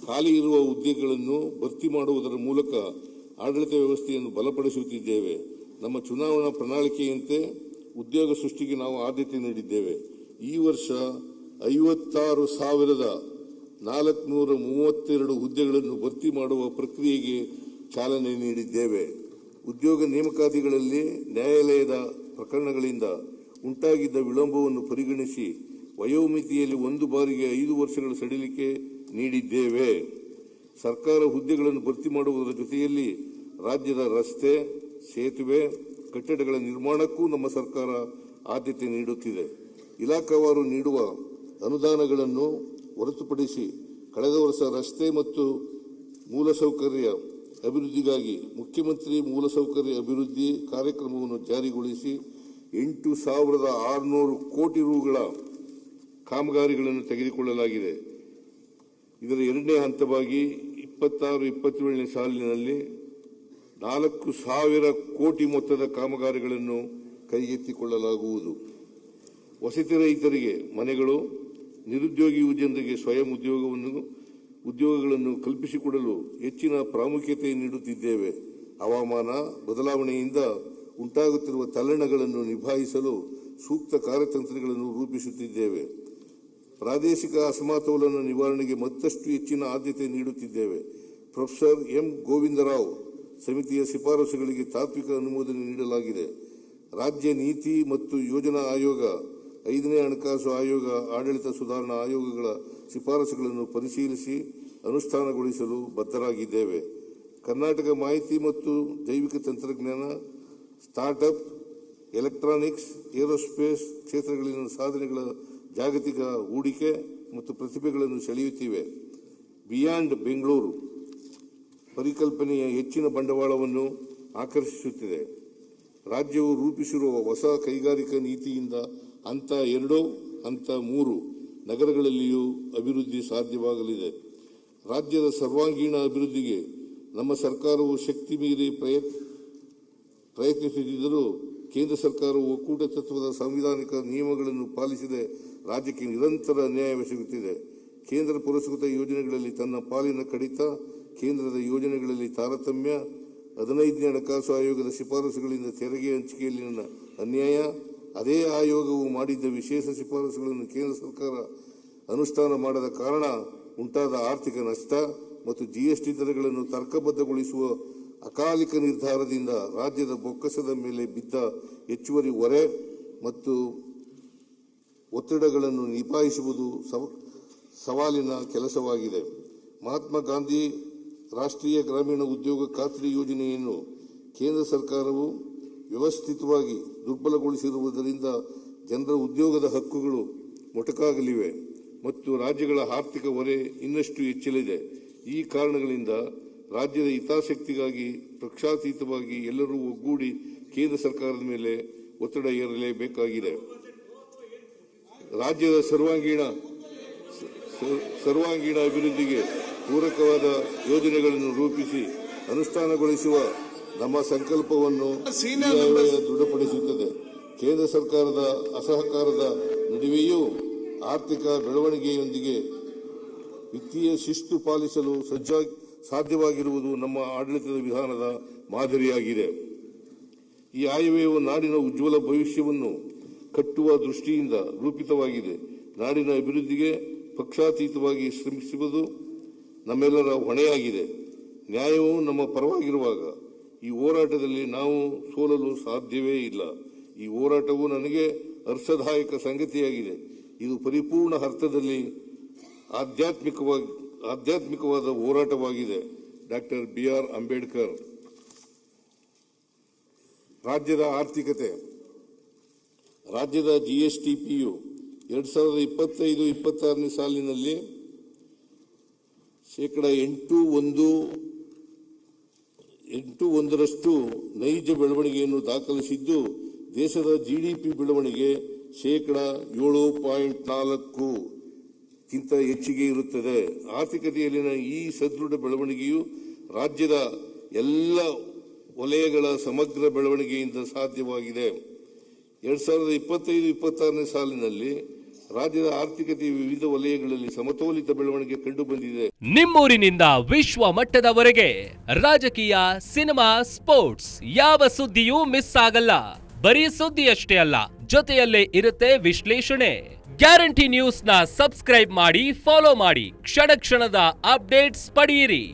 ಖಾಲಿ ಇರುವ ಹುದ್ದೆಗಳನ್ನು ಭರ್ತಿ ಮಾಡುವುದರ ಮೂಲಕ ಆಡಳಿತ ವ್ಯವಸ್ಥೆಯನ್ನು ಬಲಪಡಿಸುತ್ತಿದ್ದೇವೆ. ನಮ್ಮ ಚುನಾವಣಾ ಪ್ರಣಾಳಿಕೆಯಂತೆ ಉದ್ಯೋಗ ಸೃಷ್ಟಿಗೆ ನಾವು ಆದ್ಯತೆ ನೀಡಿದ್ದೇವೆ. ಈ ವರ್ಷ 56,432 ಹುದ್ದೆಗಳನ್ನು ಭರ್ತಿ ಮಾಡುವ ಪ್ರಕ್ರಿಯೆಗೆ ಚಾಲನೆ ನೀಡಿದ್ದೇವೆ. ಉದ್ಯೋಗ ನೇಮಕಾತಿಗಳಲ್ಲಿ ನ್ಯಾಯಾಲಯದ ಪ್ರಕರಣಗಳಿಂದ ಉಂಟಾಗಿದ್ದ ವಿಳಂಬವನ್ನು ಪರಿಗಣಿಸಿ ವಯೋಮಿತಿಯಲ್ಲಿ 1 ಬಾರಿಗೆ 5 ವರ್ಷಗಳ ಸಡಿಲಿಕೆ ನೀಡಿದ್ದೇವೆ. ಸರ್ಕಾರ ಹುದ್ದೆಗಳನ್ನು ಭರ್ತಿ ಮಾಡುವುದರ ಜೊತೆಯಲ್ಲಿ ರಾಜ್ಯದ ರಸ್ತೆ, ಸೇತುವೆ, ಕಟ್ಟಡಗಳ ನಿರ್ಮಾಣಕ್ಕೂ ನಮ್ಮ ಸರ್ಕಾರ ಆದ್ಯತೆ ನೀಡುತ್ತಿದೆ. ಇಲಾಖಾವಾರು ನೀಡುವ ಅನುದಾನಗಳನ್ನು ಹೊರತುಪಡಿಸಿ ಕಳೆದ ವರ್ಷ ರಸ್ತೆ ಮತ್ತು ಮೂಲಸೌಕರ್ಯ ಅಭಿವೃದ್ಧಿಗಾಗಿ ಮುಖ್ಯಮಂತ್ರಿ ಮೂಲಸೌಕರ್ಯ ಅಭಿವೃದ್ಧಿ ಕಾರ್ಯಕ್ರಮವನ್ನು ಜಾರಿಗೊಳಿಸಿ 8,600 ಕೋಟಿ ರುಗಳ ಕಾಮಗಾರಿಗಳನ್ನು ತೆಗೆದುಕೊಳ್ಳಲಾಗಿದೆ. ಇದರ ಎರಡನೇ ಹಂತವಾಗಿ 26-27ನೇ ಸಾಲಿನಲ್ಲಿ 4,000 ಕೋಟಿ ಮೊತ್ತದ ಕಾಮಗಾರಿಗಳನ್ನು ಕೈಗೆತ್ತಿಕೊಳ್ಳಲಾಗುವುದು. ವಸತಿ ರಹಿತರಿಗೆ ಮನೆಗಳು, ನಿರುದ್ಯೋಗಿ ಯುವಜನರಿಗೆ ಸ್ವಯಂ ಉದ್ಯೋಗಗಳನ್ನು ಕಲ್ಪಿಸಿಕೊಡಲು ಹೆಚ್ಚಿನ ಪ್ರಾಮುಖ್ಯತೆ ನೀಡುತ್ತಿದ್ದೇವೆ. ಹವಾಮಾನ ಬದಲಾವಣೆಯಿಂದ ಉಂಟಾಗುತ್ತಿರುವ ತಲ್ಲಣಗಳನ್ನು ನಿಭಾಯಿಸಲು ಸೂಕ್ತ ಕಾರ್ಯತಂತ್ರಗಳನ್ನು ರೂಪಿಸುತ್ತಿದ್ದೇವೆ. ಪ್ರಾದೇಶಿಕ ಅಸಮತೋಲನ ನಿವಾರಣೆಗೆ ಮತ್ತಷ್ಟು ಹೆಚ್ಚಿನ ಆದ್ಯತೆ ನೀಡುತ್ತಿದ್ದೇವೆ. ಪ್ರೊಫೆಸರ್ ಎಂ ಗೋವಿಂದರಾವ್ ಸಮಿತಿಯ ಶಿಫಾರಸುಗಳಿಗೆ ತಾತ್ವಿಕ ಅನುಮೋದನೆ ನೀಡಲಾಗಿದೆ. ರಾಜ್ಯ ನೀತಿ ಮತ್ತು ಯೋಜನಾ ಆಯೋಗ, 5ನೇ ಹಣಕಾಸು ಆಯೋಗ, ಆಡಳಿತ ಸುಧಾರಣಾ ಆಯೋಗಗಳ ಶಿಫಾರಸುಗಳನ್ನು ಪರಿಶೀಲಿಸಿ ಅನುಷ್ಠಾನಗೊಳಿಸಲು ಬದ್ಧರಾಗಿದ್ದೇವೆ. ಕರ್ನಾಟಕ ಮಾಹಿತಿ ಮತ್ತು ಜೈವಿಕ ತಂತ್ರಜ್ಞಾನ, ಸ್ಟಾರ್ಟ್ಅಪ್, ಎಲೆಕ್ಟ್ರಾನಿಕ್ಸ್, ಏರೋಸ್ಪೇಸ್ ಕ್ಷೇತ್ರಗಳಲ್ಲಿನ ಸಾಧನೆಗಳ ಜಾಗತಿಕ ಹೂಡಿಕೆ ಮತ್ತು ಪ್ರತಿಭೆಗಳನ್ನು ಸೆಳೆಯುತ್ತಿವೆ. ಬಿಯಾಂಡ್ ಬೆಂಗಳೂರು ಪರಿಕಲ್ಪನೆಯ ಹೆಚ್ಚಿನ ಬಂಡವಾಳವನ್ನು ಆಕರ್ಷಿಸುತ್ತಿದೆ. ರಾಜ್ಯವು ರೂಪಿಸಿರುವ ಹೊಸ ಕೈಗಾರಿಕಾ ನೀತಿಯಿಂದ ಹಂತ 2, ಹಂತ 3 ನಗರಗಳಲ್ಲಿಯೂ ಅಭಿವೃದ್ಧಿ ಸಾಧ್ಯವಾಗಲಿದೆ. ರಾಜ್ಯದ ಸರ್ವಾಂಗೀಣ ಅಭಿವೃದ್ಧಿಗೆ ನಮ್ಮ ಸರ್ಕಾರವು ಶಕ್ತಿ ಮೀರಿ ಪ್ರಯತ್ನಿಸುತ್ತಿದ್ದರೂ ಕೇಂದ್ರ ಸರ್ಕಾರವು ಒಕ್ಕೂಟ ತತ್ವದ ಸಾಂವಿಧಾನಿಕ ನಿಯಮಗಳನ್ನು ಪಾಲಿಸದೆ ರಾಜ್ಯಕ್ಕೆ ನಿರಂತರ ಅನ್ಯಾಯವೆಸಗುತ್ತಿದೆ. ಕೇಂದ್ರ ಪುರಸ್ಕೃತ ಯೋಜನೆಗಳಲ್ಲಿ ತನ್ನ ಪಾಲಿನ ಕಡಿತ, ಕೇಂದ್ರದ ಯೋಜನೆಗಳಲ್ಲಿ ತಾರತಮ್ಯ, 15ನೇ ಹಣಕಾಸು ಆಯೋಗದ ಶಿಫಾರಸುಗಳಿಂದ ತೆರಿಗೆ ಹಂಚಿಕೆಯಲ್ಲಿನ ಅನ್ಯಾಯ, ಅದೇ ಆಯೋಗವು ಮಾಡಿದ್ದ ವಿಶೇಷ ಶಿಫಾರಸುಗಳನ್ನು ಕೇಂದ್ರ ಸರ್ಕಾರ ಅನುಷ್ಠಾನ ಮಾಡದ ಕಾರಣ ಉಂಟಾದ ಆರ್ಥಿಕ ನಷ್ಟ ಮತ್ತು ಜಿಎಸ್ಟಿ ದರಗಳನ್ನು ತರ್ಕಬದ್ಧಗೊಳಿಸುವ ಅಕಾಲಿಕ ನಿರ್ಧಾರದಿಂದ ರಾಜ್ಯದ ಬೊಕ್ಕಸದ ಮೇಲೆ ಬಿದ್ದ ಹೆಚ್ಚುವರಿ ಹೊರೆ ಮತ್ತು ಒತ್ತಡಗಳನ್ನು ನಿಭಾಯಿಸುವುದು ಸವಾಲಿನ ಕೆಲಸವಾಗಿದೆ. ಮಹಾತ್ಮ ಗಾಂಧಿ ರಾಷ್ಟ್ರೀಯ ಗ್ರಾಮೀಣ ಉದ್ಯೋಗ ಖಾತ್ರಿ ಯೋಜನೆಯನ್ನು ಕೇಂದ್ರ ಸರ್ಕಾರವು ವ್ಯವಸ್ಥಿತವಾಗಿ ದುರ್ಬಲಗೊಳಿಸಿರುವುದರಿಂದ ಜನರ ಉದ್ಯೋಗದ ಹಕ್ಕುಗಳು ಮೊಟಕಾಗಲಿವೆ ಮತ್ತು ರಾಜ್ಯಗಳ ಆರ್ಥಿಕ ಹೊರೆ ಇನ್ನಷ್ಟು ಹೆಚ್ಚಲಿದೆ. ಈ ಕಾರಣಗಳಿಂದ ರಾಜ್ಯದ ಹಿತಾಸಕ್ತಿಗಾಗಿ ಪಕ್ಷಾತೀತವಾಗಿ ಎಲ್ಲರೂ ಒಗ್ಗೂಡಿ ಕೇಂದ್ರ ಸರ್ಕಾರದ ಮೇಲೆ ಒತ್ತಡ ಹೇರಲೇಬೇಕಾಗಿದೆ. ರಾಜ್ಯದ ಸರ್ವಾಂಗೀಣ ಅಭಿವೃದ್ಧಿಗೆ ಪೂರಕವಾದ ಯೋಜನೆಗಳನ್ನು ರೂಪಿಸಿ ಅನುಷ್ಠಾನಗೊಳಿಸುವ ನಮ್ಮ ಸಂಕಲ್ಪವನ್ನು ದೃಢಪಡಿಸುತ್ತದೆ. ಕೇಂದ್ರ ಸರ್ಕಾರದ ಅಸಹಕಾರದ ನಡುವೆಯೂ ಆರ್ಥಿಕ ಬೆಳವಣಿಗೆಯೊಂದಿಗೆ ವಿತ್ತೀಯ ಶಿಸ್ತು ಪಾಲಿಸಲು ಸಾಧ್ಯವಾಗಿರುವುದು ನಮ್ಮ ಆಡಳಿತದ ವಿಧಾನದ ಮಾದರಿಯಾಗಿದೆ. ಈ ಆಯವ್ಯಯವು ನಾಡಿನ ಉಜ್ವಲ ಭವಿಷ್ಯವನ್ನು ಕಟ್ಟುವ ದೃಷ್ಟಿಯಿಂದ ರೂಪಿತವಾಗಿದೆ. ನಾಡಿನ ಅಭಿವೃದ್ಧಿಗೆ ಪಕ್ಷಾತೀತವಾಗಿ ಶ್ರಮಿಸುವುದು ನಮ್ಮೆಲ್ಲರ ಹೊಣೆಯಾಗಿದೆ. ನ್ಯಾಯವು ನಮ್ಮ ಪರವಾಗಿರುವಾಗ ಈ ಹೋರಾಟದಲ್ಲಿ ನಾವು ಸೋಲಲು ಸಾಧ್ಯವೇ ಇಲ್ಲ. ಈ ಹೋರಾಟವು ನನಗೆ ಹರ್ಷದಾಯಕ ಸಂಗತಿಯಾಗಿದೆ. ಇದು ಪರಿಪೂರ್ಣ ಅರ್ಥದಲ್ಲಿ ಆಧ್ಯಾತ್ಮಿಕವಾದ ಹೋರಾಟವಾಗಿದೆ. Doctor BR Ambedkar. ರಾಜ್ಯದ ಆರ್ಥಿಕತೆ. ರಾಜ್ಯದ GSTPಯು 2025-26ನೇ ಸಾಲಿನಲ್ಲಿ 8.1% ನೈಜ ಬೆಳವಣಿಗೆಯನ್ನು ದಾಖಲಿಸಿದ್ದು, ದೇಶದ GDP ಬೆಳವಣಿಗೆ 7.4% ಗಿಂತ ಹೆಚ್ಚಿಗೆ ಇರುತ್ತದೆ. ಆರ್ಥಿಕತೆಯಲ್ಲಿನ ಈ ಸದೃಢ ಬೆಳವಣಿಗೆಯು ರಾಜ್ಯದ ಎಲ್ಲ ವಲಯಗಳ ಸಮಗ್ರ ಬೆಳವಣಿಗೆಯಿಂದ ಸಾಧ್ಯವಾಗಿದೆ. 2025-26ನೇ ಸಾಲಿನಲ್ಲಿ ರಾಜ್ಯದ ಆರ್ಥಿಕತೆಯ ವಿವಿಧ ವಲಯಗಳಲ್ಲಿ ಸಮತೋಲಿತ ಬೆಳವಣಿಗೆ ಕಂಡುಬಂದಿದೆ. ನಿಮ್ಮೂರಿನಿಂದ ವಿಶ್ವ ಮಟ್ಟದವರೆಗೆ ರಾಜಕೀಯ, ಸಿನಿಮಾ, ಸ್ಪೋರ್ಟ್ಸ್ ಯಾವ ಸುದ್ದಿಯೂ ಮಿಸ್ ಆಗಲ್ಲ. ಬರೀ ಸುದ್ದಿಯಷ್ಟೇ ಅಲ್ಲ, ಜೊತೆಯಲ್ಲೇ ಇರುತ್ತೆ ವಿಶ್ಲೇಷಣೆ. ಗ್ಯಾರಂಟಿ ನ್ಯೂಸ್ ನ ಸಬ್ಸ್ಕ್ರೈಬ್ ಮಾಡಿ, ಫಾಲೋ ಮಾಡಿ, ಕ್ಷಣ ಕ್ಷಣದ ಅಪ್ಡೇಟ್ಸ್ ಪಡೆಯಿರಿ.